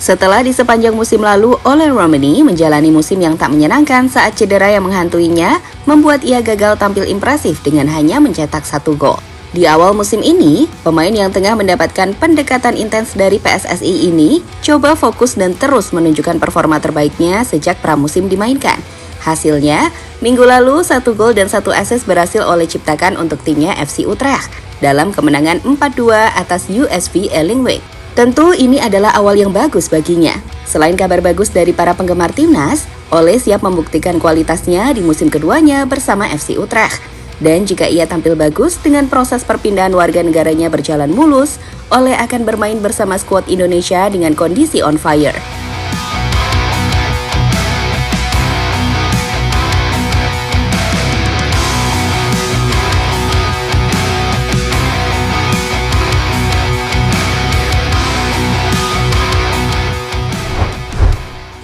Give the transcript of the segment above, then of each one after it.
Setelah di sepanjang musim lalu, Ole Romani menjalani musim yang tak menyenangkan saat cedera yang menghantuinya, membuat ia gagal tampil impresif dengan hanya mencetak 1 gol. Di awal musim ini, pemain yang tengah mendapatkan pendekatan intens dari PSSI ini coba fokus dan terus menunjukkan performa terbaiknya sejak pramusim dimainkan. Hasilnya, minggu lalu 1 gol dan 1 assist berhasil Ole ciptakan untuk timnya FC Utrecht dalam kemenangan 4-2 atas USV Ellingweg. Tentu ini adalah awal yang bagus baginya. Selain kabar bagus dari para penggemar timnas, Ole siap membuktikan kualitasnya di musim keduanya bersama FC Utrecht. Dan jika ia tampil bagus dengan proses perpindahan warga negaranya berjalan mulus, Ole akan bermain bersama skuad Indonesia dengan kondisi on fire.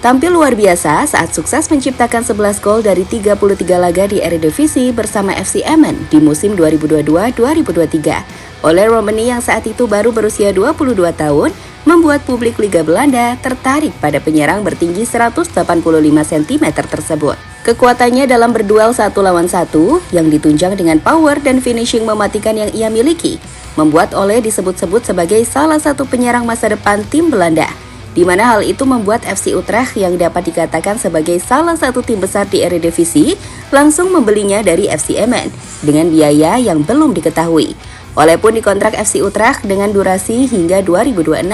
Tampil luar biasa saat sukses menciptakan 11 gol dari 33 laga di Eredivisie bersama FC Emmen di musim 2022-2023. Ole Romani yang saat itu baru berusia 22 tahun membuat publik Liga Belanda tertarik pada penyerang bertinggi 185 cm tersebut. Kekuatannya dalam berduel 1 lawan 1 yang ditunjang dengan power dan finishing mematikan yang ia miliki, membuat Ole disebut-sebut sebagai salah satu penyerang masa depan tim Belanda. Di mana hal itu membuat FC Utrecht yang dapat dikatakan sebagai salah satu tim besar di Eredivisie langsung membelinya dari FC Emmen dengan biaya yang belum diketahui. Ole pun dikontrak FC Utrecht dengan durasi hingga 2026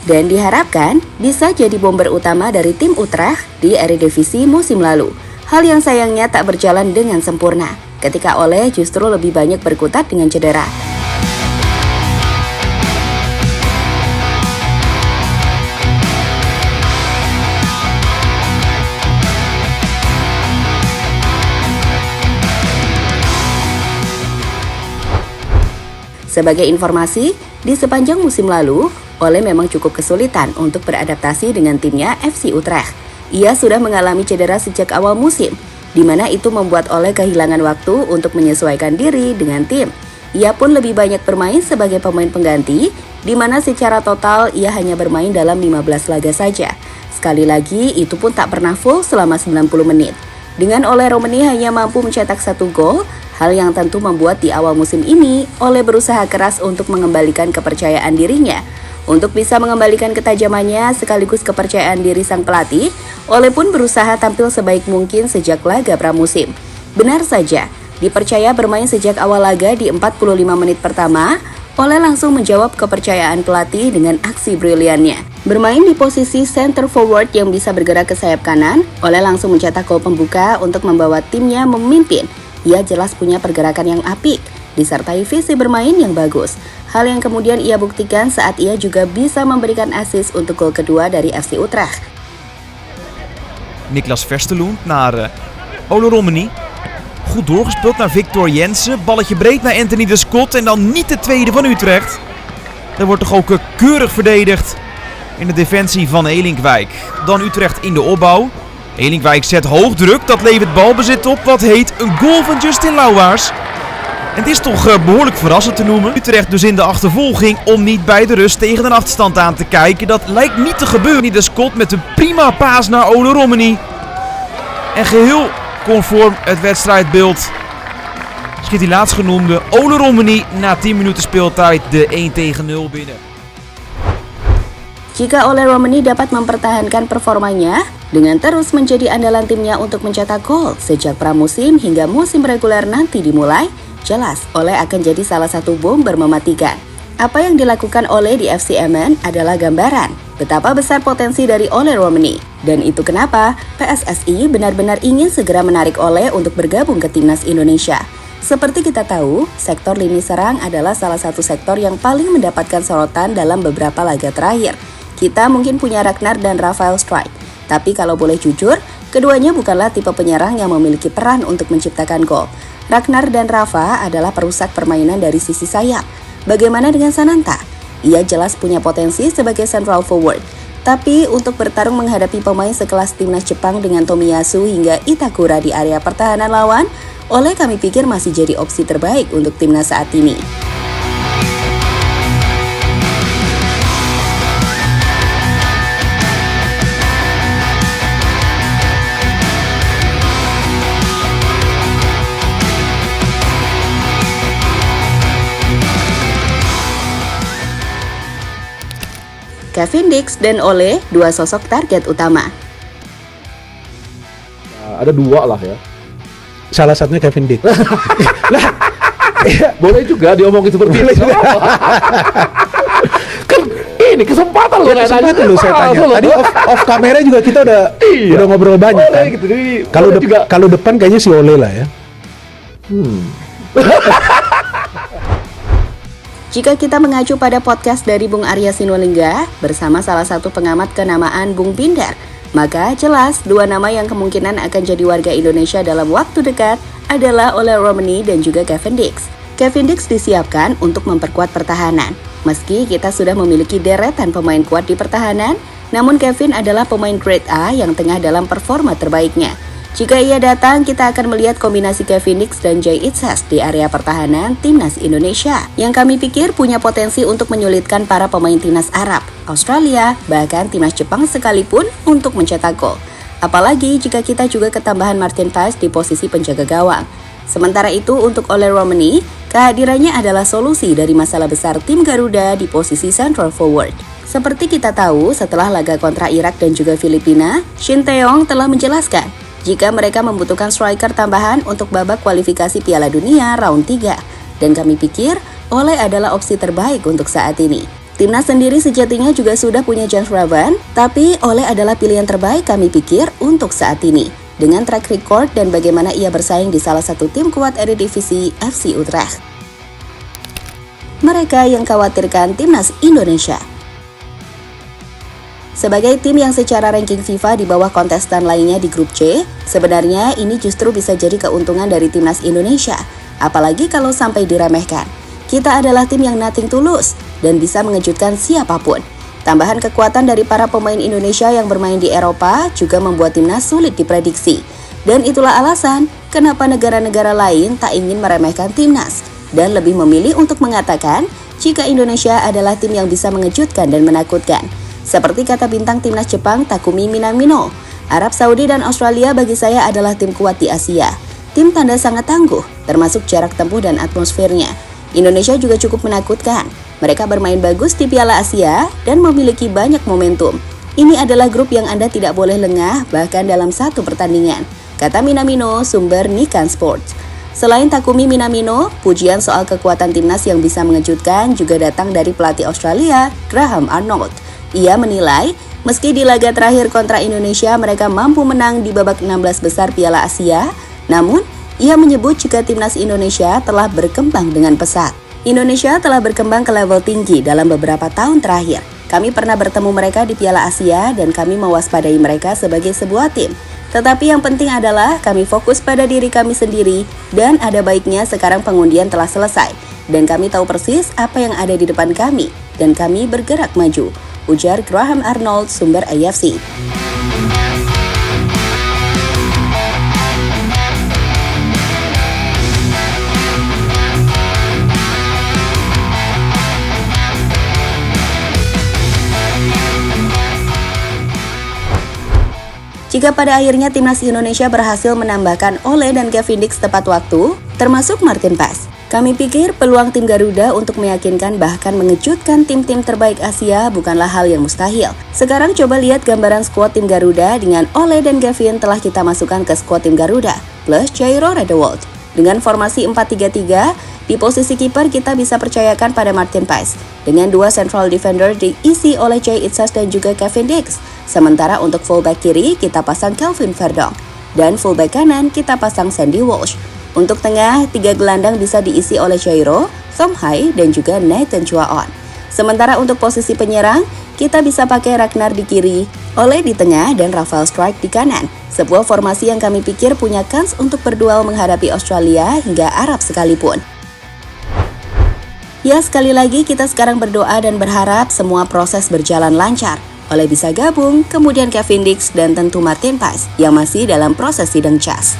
dan diharapkan bisa jadi bomber utama dari tim Utrecht di Eredivisie musim lalu. Hal yang sayangnya tak berjalan dengan sempurna ketika Ole justru lebih banyak berkutat dengan cedera. Sebagai informasi, di sepanjang musim lalu, Ole memang cukup kesulitan untuk beradaptasi dengan timnya FC Utrecht. Ia sudah mengalami cedera sejak awal musim, di mana itu membuat Ole kehilangan waktu untuk menyesuaikan diri dengan tim. Ia pun lebih banyak bermain sebagai pemain pengganti, di mana secara total ia hanya bermain dalam 15 laga saja. Sekali lagi, itu pun tak pernah full selama 90 menit. Dengan Ole Romani hanya mampu mencetak 1 gol, hal yang tentu membuat di awal musim ini, Ole berusaha keras untuk mengembalikan kepercayaan dirinya. Untuk bisa mengembalikan ketajamannya sekaligus kepercayaan diri sang pelatih, Ole pun berusaha tampil sebaik mungkin sejak laga pramusim. Benar saja, dipercaya bermain sejak awal laga di 45 menit pertama, Ole langsung menjawab kepercayaan pelatih dengan aksi briliannya. Bermain di posisi center forward yang bisa bergerak ke sayap kanan, Ole langsung mencetak gol pembuka untuk membawa timnya memimpin. Ia jelas punya pergerakan yang apik, disertai visi bermain yang bagus. Hal yang kemudian ia buktikan saat ia juga bisa memberikan assist untuk gol kedua dari FC Utrecht. Niklas Versterloen naar Ole Romani. Goed doorgespeeld naar Victor Jensen. Balletje breed naar Anthony de Scott en dan niet de tweede van Utrecht. Er wordt toch ook keurig verdedigd in de defensie van Ellingweg. Dan Utrecht in de opbouw. Ellingweg zet hoog druk, dat levert balbezit op. Wat heet een goal van Justin Lauwaars. En het is toch behoorlijk verrassend te noemen. Utrecht dus in de achtervolging om niet bij de rust tegen een achterstand aan te kijken. Dat lijkt niet te gebeuren. De Scott met een prima paas naar Ole Romani. En geheel conform het wedstrijdbeeld schiet die laatstgenoemde Ole Romani na 10 minuten speeltijd de 1-0 binnen. Jika Ole Romani dapat mempertahankan performanya dengan terus menjadi andalan timnya untuk mencetak gol sejak pramusim hingga musim reguler nanti dimulai, jelas Ole akan jadi salah satu bomber mematikan. Apa yang dilakukan Ole di FC Emmen adalah gambaran betapa besar potensi dari Ole Romani. Dan itu kenapa PSSI benar-benar ingin segera menarik Ole untuk bergabung ke timnas Indonesia. Seperti kita tahu, sektor lini serang adalah salah satu sektor yang paling mendapatkan sorotan dalam beberapa laga terakhir. Kita mungkin punya Ragnar dan Rafael Strijk, tapi kalau boleh jujur, keduanya bukanlah tipe penyerang yang memiliki peran untuk menciptakan gol. Ragnar dan Rafa adalah perusak permainan dari sisi sayap. Bagaimana dengan Sananta? Ia jelas punya potensi sebagai central forward. Tapi untuk bertarung menghadapi pemain sekelas timnas Jepang dengan Tomiyasu hingga Itakura di area pertahanan lawan, Ole kami pikir masih jadi opsi terbaik untuk timnas saat ini. Kevin Dix dan Ole, dua sosok target utama. Ada dua lah ya. Salah satunya Kevin Dix. Boleh juga diomongin seperti itu. Kan ini kesempatan loh. Kesempatan lu saya tanya. Tadi off kamera juga kita udah ngobrol banyak kan. Gitu. Kalau depan kayaknya si Ole lah ya. Jika kita mengacu pada podcast dari Bung Arya Sinulinga bersama salah satu pengamat kenamaan Bung Binder, maka jelas dua nama yang kemungkinan akan jadi warga Indonesia dalam waktu dekat adalah Ole Romani dan juga Kevin Dix. Kevin Dix disiapkan untuk memperkuat pertahanan. Meski kita sudah memiliki deretan pemain kuat di pertahanan, namun Kevin adalah pemain grade A yang tengah dalam performa terbaiknya. Jika ia datang, kita akan melihat kombinasi Kevin Dix dan Jay Itzhak di area pertahanan Timnas Indonesia, yang kami pikir punya potensi untuk menyulitkan para pemain Timnas Arab, Australia, bahkan Timnas Jepang sekalipun untuk mencetak gol. Apalagi jika kita juga ketambahan Martin Paes di posisi penjaga gawang. Sementara itu untuk Ole Romani, kehadirannya adalah solusi dari masalah besar tim Garuda di posisi central forward. Seperti kita tahu, setelah laga kontra Irak dan juga Filipina, Shin Tae-yong telah menjelaskan jika mereka membutuhkan striker tambahan untuk babak kualifikasi Piala Dunia round 3. Dan kami pikir Ole adalah opsi terbaik untuk saat ini. Timnas sendiri sejatinya juga sudah punya James Ravan, tapi Ole adalah pilihan terbaik kami pikir untuk saat ini. Dengan track record dan bagaimana ia bersaing di salah satu tim kuat Eredivisie FC Utrecht. Mereka yang khawatirkan Timnas Indonesia. Sebagai tim yang secara ranking FIFA di bawah kontestan lainnya di grup C, sebenarnya ini justru bisa jadi keuntungan dari Timnas Indonesia, apalagi kalau sampai diremehkan. Kita adalah tim yang nothing tulus dan bisa mengejutkan siapapun. Tambahan kekuatan dari para pemain Indonesia yang bermain di Eropa juga membuat timnas sulit diprediksi. Dan itulah alasan kenapa negara-negara lain tak ingin meremehkan timnas dan lebih memilih untuk mengatakan jika Indonesia adalah tim yang bisa mengejutkan dan menakutkan. Seperti kata bintang timnas Jepang Takumi Minamino, Arab Saudi dan Australia bagi saya adalah tim kuat di Asia. Tim tanda sangat tangguh, termasuk jarak tempuh dan atmosfernya. Indonesia juga cukup menakutkan. Mereka bermain bagus di Piala Asia dan memiliki banyak momentum. Ini adalah grup yang Anda tidak boleh lengah bahkan dalam satu pertandingan, kata Minamino, sumber Nikan Sports. Selain Takumi Minamino, pujian soal kekuatan timnas yang bisa mengejutkan juga datang dari pelatih Australia, Graham Arnold. Ia menilai, meski di laga terakhir kontra Indonesia mereka mampu menang di babak 16 besar Piala Asia, namun ia menyebut jika timnas Indonesia telah berkembang dengan pesat. Indonesia telah berkembang ke level tinggi dalam beberapa tahun terakhir. Kami pernah bertemu mereka di Piala Asia dan kami mewaspadai mereka sebagai sebuah tim. Tetapi yang penting adalah kami fokus pada diri kami sendiri dan ada baiknya sekarang pengundian telah selesai. Dan kami tahu persis apa yang ada di depan kami dan kami bergerak maju, ujar Graham Arnold, sumber AFC. Jika pada akhirnya timnas Indonesia berhasil menambahkan Ole dan Kevin Dix tepat waktu, termasuk Martin Paes, kami pikir peluang tim Garuda untuk meyakinkan bahkan mengejutkan tim-tim terbaik Asia bukanlah hal yang mustahil. Sekarang coba lihat gambaran skuad tim Garuda dengan Ole dan Kevin telah kita masukkan ke skuad tim Garuda, plus Jairo Redewald. Dengan formasi 4-3-3, di posisi kiper kita bisa percayakan pada Martin Paes. Dengan dua central defender diisi oleh Jay Itzhak dan juga Kevin Dix. Sementara untuk fullback kiri kita pasang Kelvin Verdong. Dan fullback kanan kita pasang Sandy Walsh. Untuk tengah, 3 gelandang bisa diisi oleh Jairo, Tom Hai, dan juga Nathan Chua-on. Sementara untuk posisi penyerang, kita bisa pakai Ragnar di kiri, Ole di tengah, dan Rafael Strijk di kanan. Sebuah formasi yang kami pikir punya kans untuk berduel menghadapi Australia hingga Arab sekalipun. Ya, sekali lagi kita sekarang berdoa dan berharap semua proses berjalan lancar. Ole bisa gabung, kemudian Kevin Dix dan tentu Martin Paes yang masih dalam proses sidang CAS.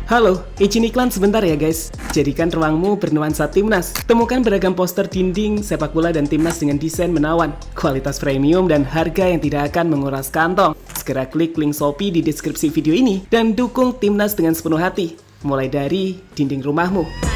Halo, izin iklan sebentar ya guys. Jadikan ruangmu bernuansa timnas. Temukan beragam poster dinding, sepak bola dan timnas dengan desain menawan, kualitas premium dan harga yang tidak akan menguras kantong. Segera klik link Shopee di deskripsi video ini dan dukung timnas dengan sepenuh hati. Mulai dari dinding rumahmu.